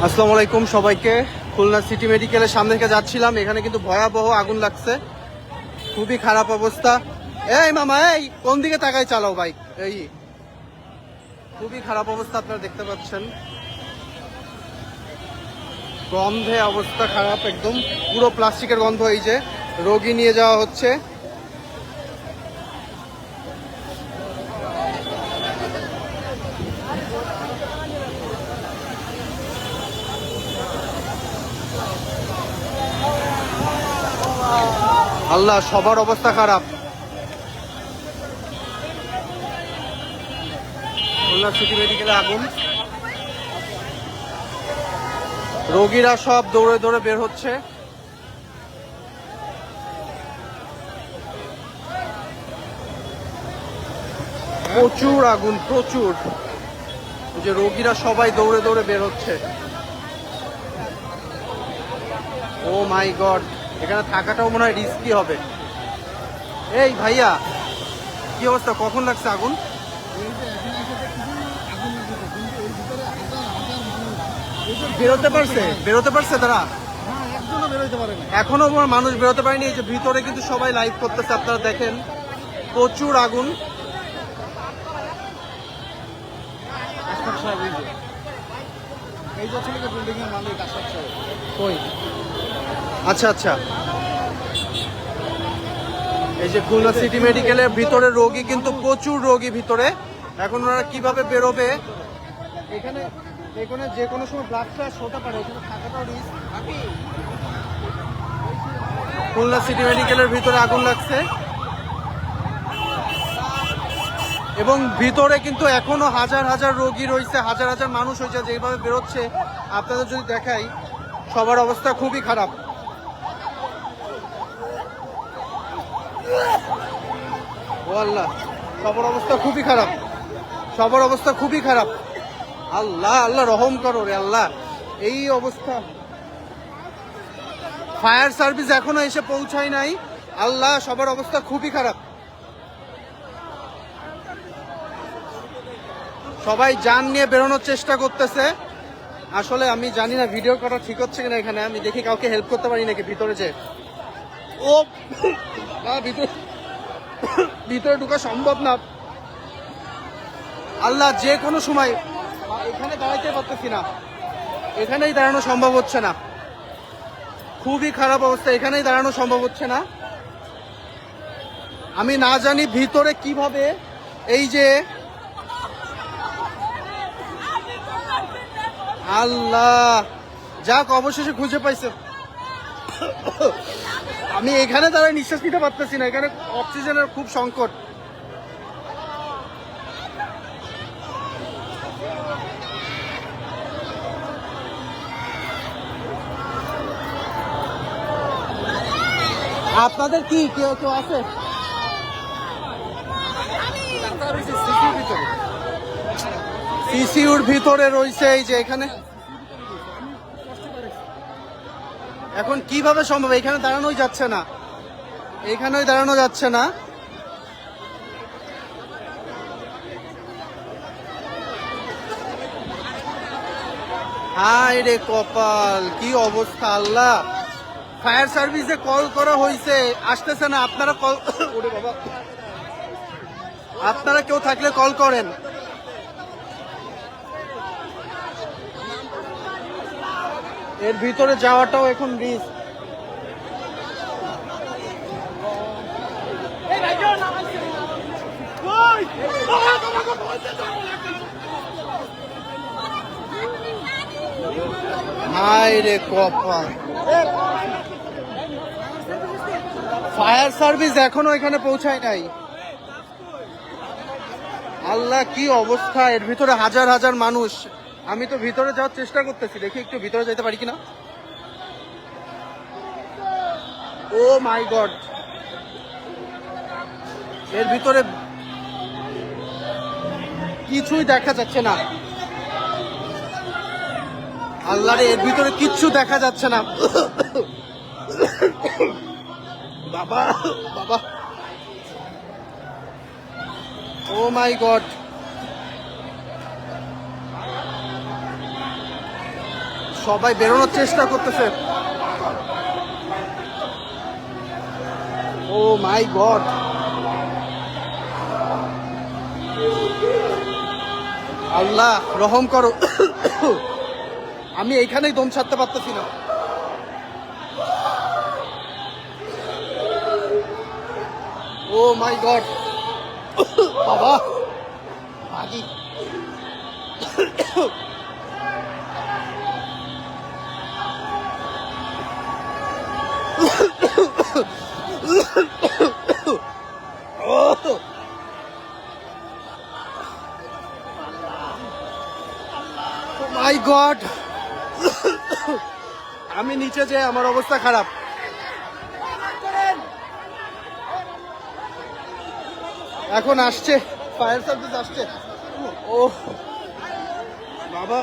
আসসালামু আলাইকুম সবাইকে। খুলনা সিটি মেডিকেলের সামনে থেকে যাচ্ছিলাম, এখানে কিন্তু ভয়াবহ আগুন লাগছে, খুবই খারাপ অবস্থা। এই মামা, এই কোন দিকে তাকাই চালাও বাইক? এই খুবই খারাপ অবস্থা, আপনারা দেখতে পাচ্ছেন। গন্ধে অবস্থা খারাপ, একদম পুরো প্লাস্টিকের গন্ধ। এই যে রোগী নিয়ে যাওয়া হচ্ছে। আল্লাহ, সবার অবস্থা খারাপ। খুলনা সিটি মেডিকেলে আগুন, রোগীরা সব দৌড়ে দৌড়ে বের হচ্ছে। প্রচুর আগুন, প্রচুর। যে রোগীরা সবাই দৌড়ে দৌড়ে বের হচ্ছে। ও মাই গড, এখানে থাকাটাও মনে হয় রিস্কি হবে। এই ভাইয়া, কি অবস্থা? কখন লাগছে আগুন? বেরোতে পারছে তারা? এখনো মানুষ বেরোতে পারেনি। এই যে ভিতরে কিন্তু সবাই লাইভ করতেছে, আপনারা দেখেন, প্রচুর আগুন। আচ্ছা আচ্ছা, এই যে খুলনা সিটি মেডিকেলের ভিতরে রোগী কিন্তু প্রচুর রোগী ভিতরে। এখন ওনারা কিভাবে বেরোবে? এখানে এখানে যে কোনো সময় ব্লাড ফ্ল্যাশ হতে পারে, এখানে থাকাটাও রিস্ক। খুলনা সিটি মেডিকেলের ভিতরে আগুন লাগছে এবং ভিতরে কিন্তু এখনো হাজার হাজার রোগী রয়েছে, হাজার হাজার মানুষ হয়েছে। যেভাবে বেরোচ্ছে আপনাদের যদি দেখাই, সবার অবস্থা খুবই খারাপ। ও আল্লাহ, সবার অবস্থা খুবই খারাপ, সবার অবস্থা খুবই খারাপ। আল্লাহ, আল্লাহ রহম করো রে আল্লাহ, এই অবস্থা। ফায়ার সার্ভিস এখনো এসে পৌঁছায় নাই। আল্লাহ, সবার অবস্থা খুবই খারাপ। সবাই যান নিয়ে বেরোনোর চেষ্টা করতেছে। আসলে আমি জানি না ভিডিও করা ঠিক হচ্ছে কিনা। এখানে আমি দেখি কাউকে হেল্প করতে পারি নাকি ভিতরে যে। ও ভিতরে ঢোকা সম্ভব না। আল্লাহ, যে কোনো সময় এখানে দাঁড়াইতে পারতেছি না, এখানেই দাঁড়ানো সম্ভব হচ্ছে না। খুবই খারাপ অবস্থা, এখানেই দাঁড়ানো সম্ভব হচ্ছে না। আমি না জানি ভিতরে কিভাবে, এই যে আল্লাহ, যাক অবশেষে খুঁজে পাইছে। আমি এখানে দাঁড়ায় নিঃশ্বাস নিতে পারতেছি না, এখানে অক্সিজেনের খুব সংকট। আপনাদের কি কেউ কেউ আছে? সিসিউর ভিতরে রয়েছে। এই যে এখানে এখন কিভাবে সম্ভব? এখানে দাঁড়ানোই যাচ্ছে না, এখানেই দাঁড়ানো যাচ্ছে না। হায় রে কপাল, কি অবস্থা! আল্লাহ, ফায়ার সার্ভিসে কল করা হয়েছে, আসতেছে না। আপনারা কল, ওরে বাবা, আপনারা কেউ থাকলে কল করেন। এর ভিতরে যাওয়াটাও এখন রিস্ক। হায় রে কপাল, ফায়ার সার্ভিস এখনো এখানে পৌঁছায় নাই। আল্লাহ, কি অবস্থা! এর ভিতরে হাজার হাজার মানুষ। আমি তো ভিতরে যাওয়ার চেষ্টা করতেছি, দেখি একটু ভিতরে যেতে পারি কিনা। ও মাই গড, এর ভিতরে কিছুই দেখা যাচ্ছে না। আল্লাহ রে, এর ভিতরে কিচ্ছু দেখা যাচ্ছে না। বাবা বাবা, ও মাই গড, সবাই বেরোনোর চেষ্টা করতেছে। ও মাই গড, আল্লাহ রহম করো। আমি এইখানেই দম ছাড়তে পারতেছি না। ও মাই গড, বাবা ভাগি। মাই গড, আমি নিচে যে আমার অবস্থা খারাপ। এখন আসছে ফায়ার সার্ভিস আসছে। ও বাবা,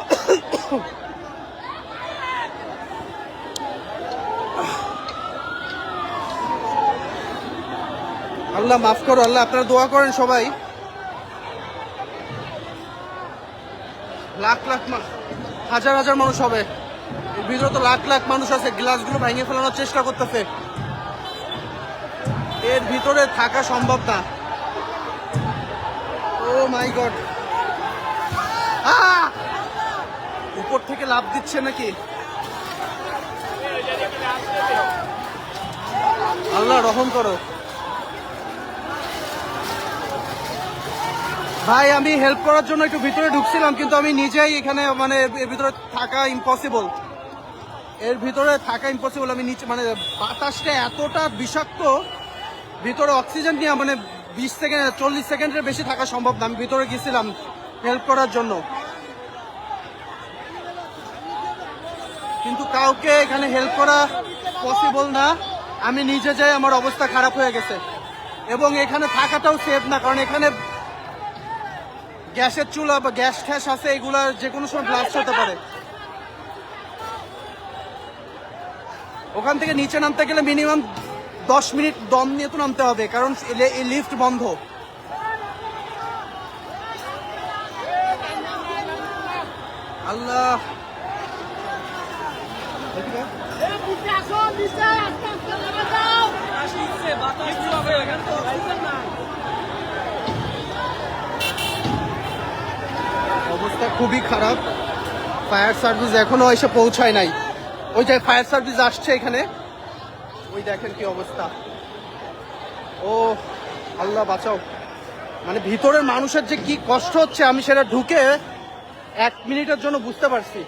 আল্লাহ মাফ করো, আল্লাহ আপনারা দোয়া করেন সবাই। লাখ লাখ হাজার হাজার মানুষ হবে এর ভিতরে, তো লাখ লাখ মানুষ আছে। গ্লাসগুলো ভেঙে ফেলানোর চেষ্টা করতেছে, এর ভিতরে থাকা সম্ভব না। ও মাই গড, উপর থেকে লাফ দিচ্ছে নাকি? আল্লাহ রহম করো ভাই। আমি হেল্প করার জন্য একটু ভিতরে ঢুকছিলাম, কিন্তু আমি নিজেই এখানে মানে এর ভিতরে থাকা ইম্পসিবল, এর ভিতরে থাকা ইম্পসিবল। আমি নিচে মানে বাতাসটা এতটা বিষাক্ত, ভিতরে অক্সিজেন নিয়ে মানে 20 সেকেন্ড 40 সেকেন্ডের বেশি থাকা সম্ভব না। আমি ভিতরে গেছিলাম হেল্প করার জন্য, কিন্তু কাউকে এখানে হেল্প করা পসিবল না। আমি নিজে যাই, আমার অবস্থা খারাপ হয়ে গেছে। এবং এখানে থাকাটাও সেফ না, কারণ এখানে গ্যাসের চুলা বা গ্যাস ঠ্যাস আছে, এগুলা যে কোনো সময় ব্লাস্ট হতে পারে। ওখান থেকে নিচে নামতে গেলে মিনিমাম 10 মিনিট দম নিয়ে তো নামতে হবে, কারণ এই লিফট বন্ধ। আল্লাহ, অবস্থা খুবই খারাপ। ফায়ার সার্ভিস এখনো এসে পৌঁছায় নাই। ওই যে ফায়ার সার্ভিস আসছে এখানে, ওই দেখেন কি অবস্থা। ও আল্লাহ বাঁচাও, মানে ভিতরের মানুষের যে কি কষ্ট হচ্ছে আমি সেটা ঢুকে 1 মিনিটের জন্য বুঝতে পারছি।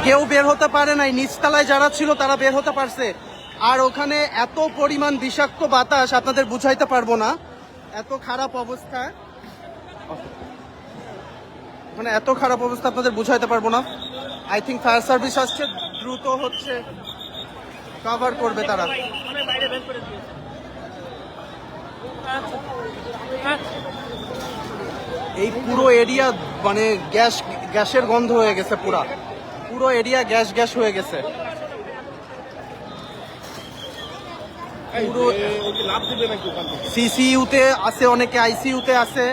কেউ বের হতে পারে নাই, নিচতলায় যারা ছিল তারা বের হতে পারছে। আর ওখানে এত পরিমাণ বিষাক্ত বাতাস আপনাদের বুঝাইতে পারবো না, এত খারাপ অবস্থা, মানে এত খারাপ অবস্থা আপনাদের বুঝাইতে পারবো না। আই থিঙ্ক ফায়ার সার্ভিস আসছে, দ্রুত হচ্ছে কভার করবে তারা। এই পুরো এরিয়া মানে গ্যাসের গন্ধ হয়ে গেছে, পুরো এরিয়া গ্যাস হয়ে গেছে। সিসিইউতে আছে অনেকে, আইসিইউতে আছে,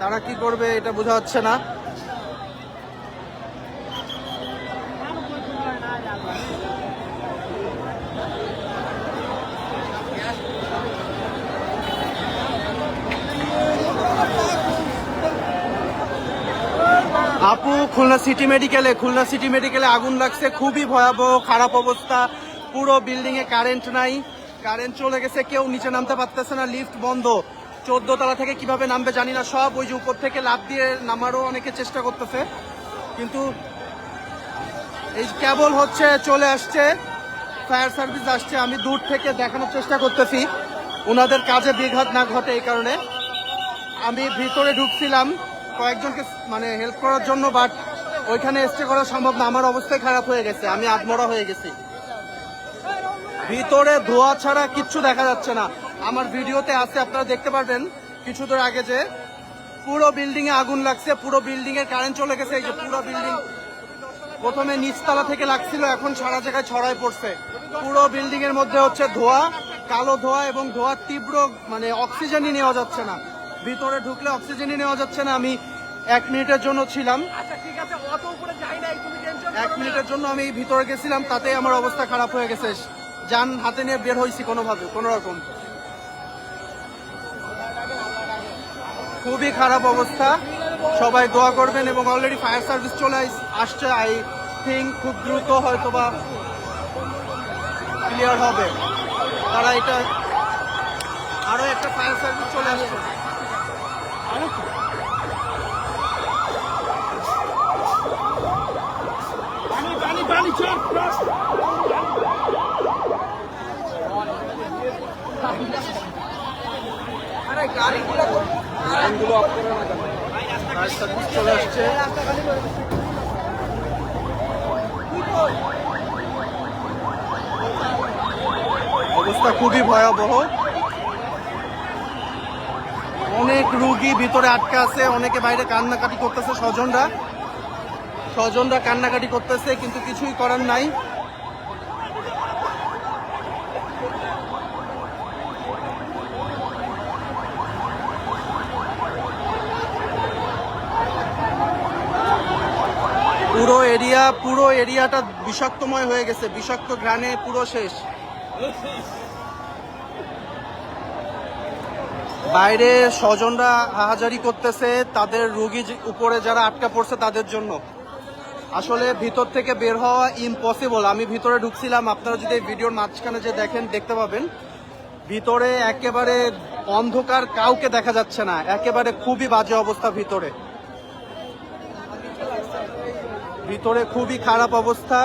তারা কি করবে এটা বোঝা যাচ্ছে না। আপু, খুলনা সিটি মেডিকেলে আগুন লাগছে, খুবই ভয়াবহ খারাপ অবস্থা। পুরো বিল্ডিং এ কারেন্ট নাই, কারেন্ট চলে গেছে, কেউ নিচে নামতে পারতেছে না, লিফট বন্ধ। 14 তলা থেকে কিভাবে নামবে জানি না, সব ওই যে উপর থেকে লাফ দিয়ে নামারও অনেকে চেষ্টা করতেছে, কিন্তু এই কেবল হচ্ছে চলে আসছে ফায়ার সার্ভিস আসছে। আমি দূর থেকে দেখানোর চেষ্টা করতেছি ওনাদের কাজে বিঘাত না ঘটে, এই কারণে আমি ভিতরে ঢুকছিলাম কয়েকজনকে মানে হেল্প করার জন্য, বাট ওইখানে স্টে করা সম্ভব না। আমার অবস্থায় খারাপ হয়ে গেছে, আমি আধমরা হয়ে গেছি। ভিতরে ধোয়া ছাড়া কিচ্ছু দেখা যাচ্ছে না। আমার ভিডিওতে আছে, আপনারা দেখতে পারবেন কিছুদিন আগে যে পুরো বিল্ডিং এ আগুন লাগছে, পুরো বিল্ডিং এর কারেন্ট চলে গেছে। এই যে পুরো বিল্ডিং প্রথমে নিচতলা থেকে লাগছিল, এখন সারা জায়গায় ছড়ায় পড়ছে। পুরো বিল্ডিং এর মধ্যে হচ্ছে ধোঁয়া, কালো ধোঁয়া, এবং ধোঁয়ার তীব্র মানে অক্সিজেনই নেওয়া যাচ্ছে না। ভিতরে ঢুকলে অক্সিজেনই নেওয়া যাচ্ছে না। আমি 1 মিনিটের জন্য ছিলাম, 1 মিনিটের জন্য আমি ভিতরে গেছিলাম, তাতে আমার অবস্থা খারাপ হয়ে গেছে। যান হাতে নিয়ে বের হয়েছি কোনোভাবে, কোনো রকম। খুবই খারাপ অবস্থা, সবাই দোয়া করবেন। এবং অলরেডি ফায়ার সার্ভিস চলে আসছে। আই থিঙ্ক খুব দ্রুত হয়তোবা ক্লিয়ার হবে। তারা এটা আরো একটা ফায়ার সার্ভিস চলে আসছে। চলে আসছে। অবস্থা খুবই ভয়াবহ। অনেক রুগী ভিতরে আটকে আছে, অনেকে বাইরে কান্নাকাটি করতেছে। স্বজনরা কান্নাকাটি করতেছে, কিন্তু কিছুই করার নাই। পুরো এরিয়াটা বিষাক্তময় হয়ে গেছে, বিষাক্ত ঘ্রাণে পুরো শেষ। বাইরে স্বজনরা হাহাজারি করতেছে তাদের রোগী উপরে যারা আটকা পড়ছে তাদের জন্য। আসলে ভিতর থেকে বের হওয়া ইম্পসিবল। আমি ভিতরে ঢুকছিলাম, আপনারা যদি ভিডিওর মাঝখানে যে দেখেন দেখতে পাবেন, ভিতরে একেবারে অন্ধকার, কাউকে দেখা যাচ্ছে না, একেবারে খুবই বাজে অবস্থা। ভিতরে খুবই খারাপ অবস্থা।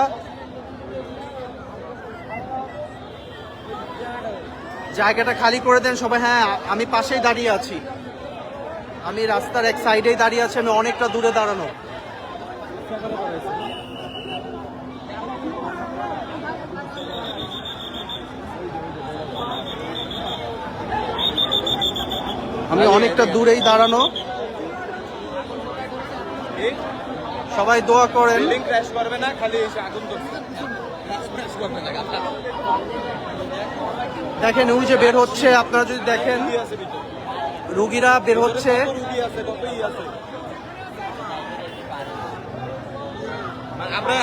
জায়গাটা খালি করে দেন সবাই। হ্যাঁ, আমি পাশেই দাঁড়িয়ে আছি, আমি রাস্তার এক সাইডেই দাঁড়িয়ে আছি, আমি অনেকটা দূরে দাঁড়ানো। আমি অনেকটা দূরেই দাঁড়ানো। সবাই দোয়া করেন। দেখেন ওই যে বের হচ্ছে, আপনারা যদি দেখেন রুগীরা বের হচ্ছে।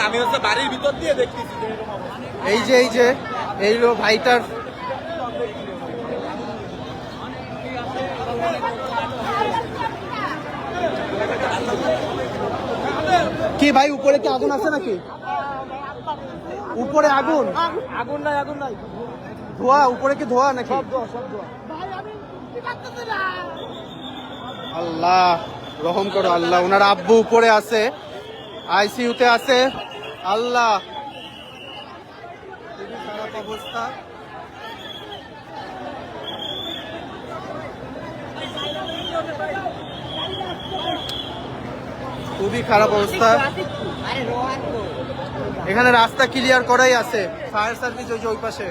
আমি হচ্ছে বাড়ির ভিতর দিয়ে দেখতেছি। এই যে ভাইটার কি ভাই, উপরে কি আগুন আছে নাকি? উপরে আগুন নাই, ধোয়া। উপরে কি ধোয়া নাকি? আল্লাহ রহম করো আল্লাহ। ওনার আব্বু উপরে আছে, আইসিইউতে আছে। আল্লাহ, খুবই খারাপ অবস্থা। খুবই খারাপ অবস্থা। এখানে রাস্তা ক্লিয়ার করাই আছে, ফায়ার সার্ভিস ওই যে ওই পাশে,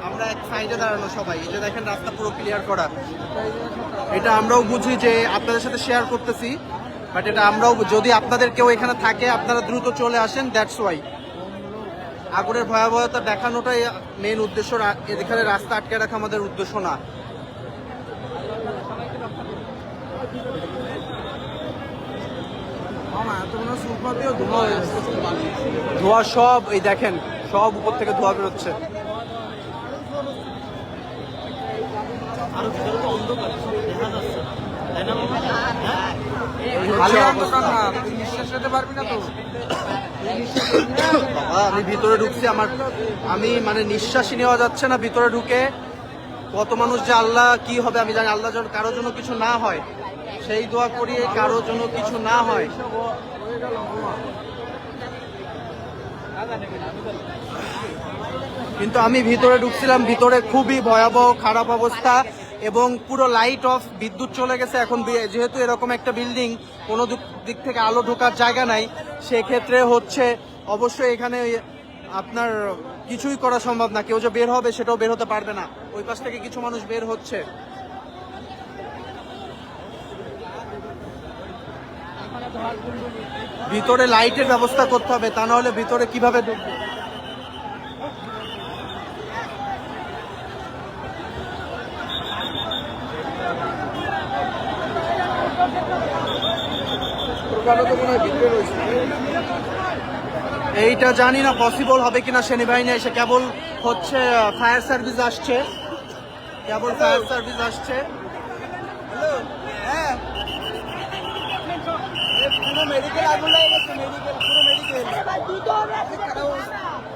আমরা এক সাইডে দাঁড়ানো সবাই। এই যে দেখেন রাস্তা পুরো ক্লিয়ার করা। এটা আমরাও বুঝি যে আপনাদের সাথে শেয়ার করতেছি, বাট এটা আমরাও, যদি আপনাদের কেউ এখানে থাকে আপনারা দ্রুত চলে আসেন। দ্যাটস ওয়াই আগুনের ভয়াবহতা দেখানোটাই মেন উদ্দেশ্য। এখানে রাস্তা আটকে রাখা আমাদের উদ্দেশ্য না। ধোঁয়া সব, এই দেখেন সব উপর থেকে ধোঁয়া বেরোচ্ছে। আমি ভিতরে ঢুকছি, আমি মানে নিঃশ্বাসই নেওয়া যাচ্ছে না ভিতরে ঢুকে। কত মানুষ যে, আল্লাহ কি হবে আমি জানি। আল্লাহ যেন কারোর জন্য কিছু না হয়, সেই দোয়া করি কারোর জন্য কিছু না হয়। কিন্তু আমি ভিতরে ঢুকছিলাম, ভিতরে খুবই ভয়াবহ খারাপ অবস্থা, এবং পুরো লাইট অফ, বিদ্যুৎ চলে গেছে। এখন যেহেতু এরকম একটা বিল্ডিং, কোনো দিক থেকে আলো ঢোকার জায়গা নাই, সেক্ষেত্রে হচ্ছে অবশ্যই এখানে আপনার কিছুই করা সম্ভব না। কেউ যে বের হবে সেটাও বের হতে পারবে না। ওই পাশ থেকে কিছু মানুষ বের হচ্ছে। ভিতরে লাইটের ব্যবস্থা করতে হবে, তা না হলে ভিতরে কিভাবে ঢুকবে। এইটা জানি না পসিবল হবে কিনা, সেনাবাহিনী এসে কেবল হচ্ছে ফায়ার সার্ভিস আসছে, কেবল ফায়ার সার্ভিস আসছে।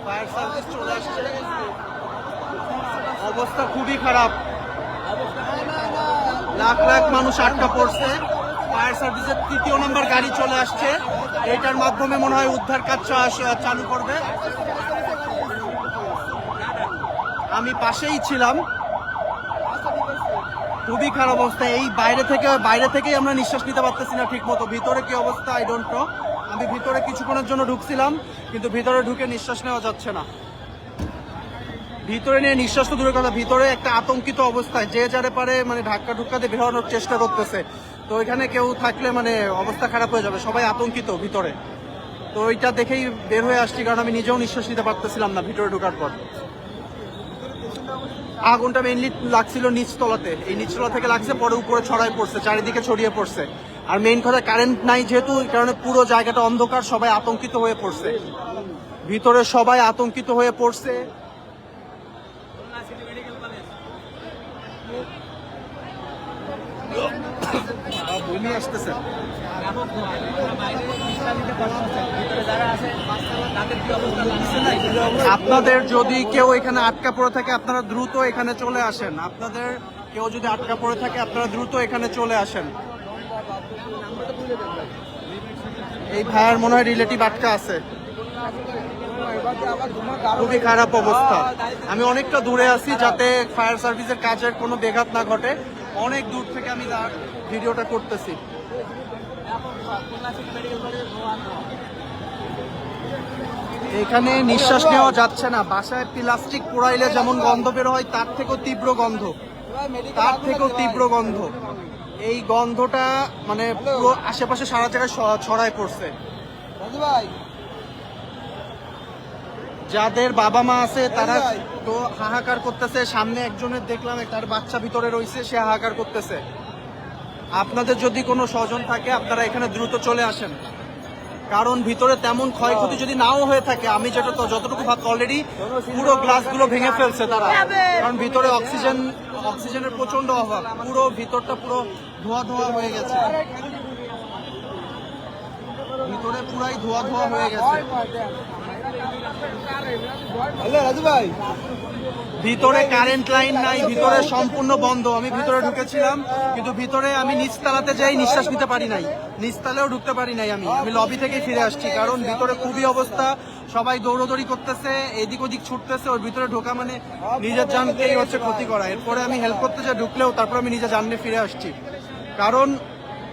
ফায়ার সার্ভিস চলে আসছে, অবস্থা খুবই খারাপ, লাখ লাখ মানুষ আটকা পড়ছে। ফায়ার সার্ভিসের 3য় নম্বর গাড়ি চলে আসছে, এটার মাধ্যমে মনে হয় উদ্ধার কাজ চালু করবে। আমি পাশেই ছিলাম, খুবই খারাপ অবস্থা। এই বাইরে থেকেই আমরা নিঃশ্বাস নিতে পারতেছি না ঠিক মতো। ভিতরে কি অবস্থা আই ডোন্ট নো। আমি ভিতরে কিছুক্ষণের জন্য ঢুকছিলাম, কিন্তু ভিতরে ঢুকে নিঃশ্বাস নেওয়া যাচ্ছে না। ভিতরে নিয়ে নিঃশ্বাস তো দূরের কথা, ভিতরে একটা আতঙ্কিত অবস্থায় যে যারে পারে মানে ঢাক্কা বের হওয়ানোর চেষ্টা করতেছে। তো এখানে কেউ থাকলে মানে অবস্থা খারাপ হয়ে যাবে, সবাই আতঙ্কিত ভিতরে। তো ওইটা দেখেই বের হয়ে আসছি, কারণ আমি নিজেও নিঃশ্বাস নিতে পারতেছিলাম না ভিতরে ঢোকার পর। আগুনটা মেইনলি লাগছিল নিচতলাতে, এই নিচতলা থেকে লাগছে, পরে উপরে ছড়াই পড়ছে, চারিদিকে ছড়িয়ে পড়ছে। আর মেইন কথা কারেন্ট নাই যেহেতু, এই কারণে পুরো জায়গাটা অন্ধকার, সবাই আতঙ্কিত হয়ে পড়ছে, ভিতরে সবাই আতঙ্কিত হয়ে পড়ছে। বমি আসতেছে। আপনাদের যদি কেউ এখানে আটকা পড়ে থাকে আপনারা দ্রুত এখানে চলে আসেন। আপনাদের কেউ যদি আটকা পড়ে থাকে আপনারা দ্রুত এখানে চলে আসেন। এই ভাইয়ের মনে হয় রিলেটিভ আটকা আছে, খুবই খারাপ অবস্থা। আমি অনেকটা দূরে আছি যাতে ফায়ার সার্ভিসের কাজের কোনো ব্যাঘাত না ঘটে, অনেক দূর থেকে আমি ভিডিওটা করতেছি। এখানে নিঃশ্বাস নেওয়া যাচ্ছে না, বাসায় প্লাস্টিক পোড়াইলে যেমন গন্ধ বের হয় তার থেকেও তীব্র গন্ধ, এই গন্ধটা মানে পুরো আশেপাশে সারা জায়গায় ছড়ায় পড়ছে। যাদের বাবা মা আছে তারা তো হাহাকার করতেছে, সামনে একজনের দেখলাম তার বাচ্চা ভিতরে রয়েছে, সে হাহাকার করতেছে। আপনাদের যদি কোনো স্বজন থাকে আপনারা এখানে দ্রুত চলে আসেন, কারণ ভিতরে তেমন ক্ষয়ক্ষতি যদি নাও হয়ে থাকে, আমি যতটুকু ভাবছি অলরেডি পুরো গ্লাসগুলো ভেঙে ফেলছে তারা, কারণ ভিতরে অক্সিজেনের প্রচন্ড অভাব, পুরো ভিতরটা পুরো ধোয়া হয়ে গেছে, ভিতরে পুরাই ধোয়া হয়ে গেছে। ভিতরে কারেন্ট লাইন নাই, ভিতরে সম্পূর্ণ বন্ধ। আমি ভিতরে ঢুকেছিলাম, কিন্তু ভিতরে আমি নিচতলাতে যাই নিঃশ্বাস নিতে পারি নাই, নিচতলাও ঢুকতে পারি নাই। আমি লবি থেকে ফিরে আসছি, কারণ ভিতরে খুবই অবস্থা, সবাই দৌড়দৌড়ি করতেছে, এদিক ওদিক ছুটতেছে। ওর ভিতরে ঢোকা মানে নিজের জানকেই হচ্ছে ক্ষতি করা। এরপরে আমি হেল্প করতে যাই, ঢুকলেও তারপর আমি নিজের জান নিয়ে ফিরে আসছি, কারণ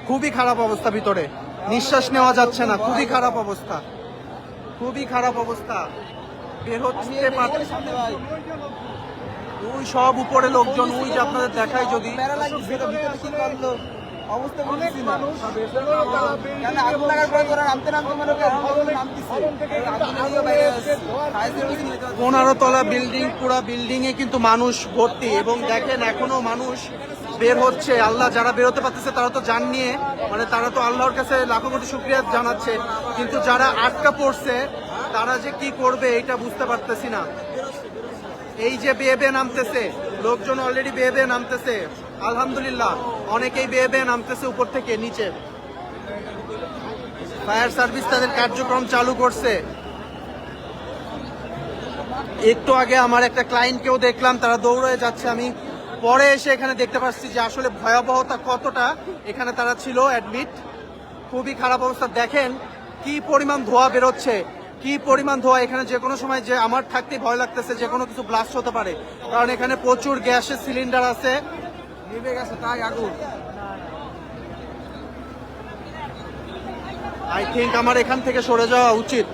খুবই খারাপ অবস্থা, ভিতরে নিঃশ্বাস নেওয়া যাচ্ছে না, খুবই খারাপ অবস্থা, বের হচ্ছে। ওই সব উপরে লোকজন, ওই যে আপনাদের দেখাই যদি পনেরো তলা বিল্ডিং, পুরা বিল্ডিং এ কিন্তু মানুষ ভর্তি, এবং দেখেন এখনো মানুষ বের হচ্ছে। আল্লাহ, যারা বেরোতে পারতেছে তারা তো জান নিয়ে মানে তারা তো আল্লাহর কাছে লাখো কোটি শুকরিয়া জানাচ্ছে, কিন্তু যারা আটকা পড়ছে তারা যে কি করবে এটা বুঝতে পারতেছি না। এই যে বেয়ে নামতেছে লোকজন, অলরেডি বেয়ে নামতেছে, আলহামদুলিল্লাহ অনেকেই বেয়ে নামতেছে উপর থেকে নিচে। ফায়ার সার্ভিস তাদের কার্যক্রম চালু করছে। একটু আগে আমার একটা ক্লায়েন্টকেও দেখলাম, তারা দৌড়ে যাচ্ছে। আমি পরে এসে এখানে দেখতে পাচ্ছি যে আসলে ভয়াবহতা কতটা, এখানে তারা ছিল অ্যাডমিট। খুবই খারাপ অবস্থা, দেখেন কি পরিমাণ ধোঁয়া বেরোচ্ছে, কি পরিমাণ ধোঁয়া। এখানে যে কোনো সময় যে আমার থাকতেই ভয় লাগতেছে, যে কোনো কিছু ব্লাস্ট হতে পারে, কারণ এখানে প্রচুর গ্যাসের সিলিন্ডার আছে, নিভে গেছে তাই আগুন। আই থিঙ্ক আমার এখান থেকে সরে যাওয়া উচিত।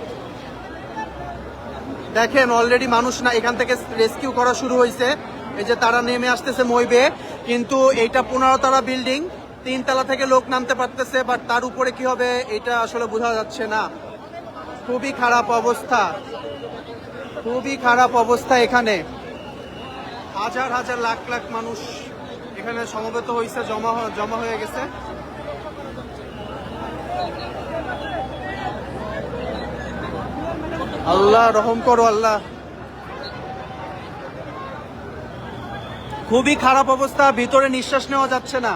দেখেন অলরেডি মানুষ না এখান থেকে রেস্কিউ করা শুরু হয়েছে, এই যে তারা নেমে আসতেছে মই বেয়ে, কিন্তু এইটা 15 তলা বিল্ডিং, 3 তলা থেকে লোক নামতে পারতেছে, বাট তার উপরে কি হবে এটা আসলে বোঝা যাচ্ছে না। খুবই খারাপ অবস্থা, খুবই খারাপ অবস্থা। এখানে হাজার হাজার লাখ লাখ মানুষ এখানে সমবেত হয়েছে, জমা হয়ে গেছে। আল্লাহ রহম করো আল্লাহ। খুবই খারাপ অবস্থা, ভিতরে নিঃশ্বাস নেওয়া যাচ্ছে না।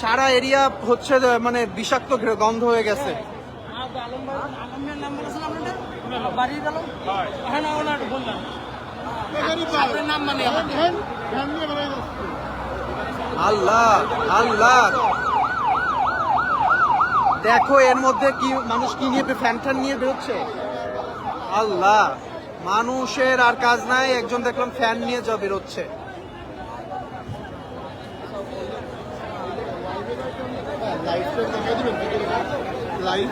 সারা এরিয়া হচ্ছে মানে বিষাক্ত গন্ধ হয়ে গেছে। আল্লাহ আল্লাহ, দেখো এর মধ্যে কি মানুষ কি নিয়ে ফ্যান ট্যান নিয়ে বেরোচ্ছে। আল্লাহ, মানুষের আর কাজ নাই, একজন দেখলাম ফ্যান নিয়ে যা বেরোচ্ছে। লাইভ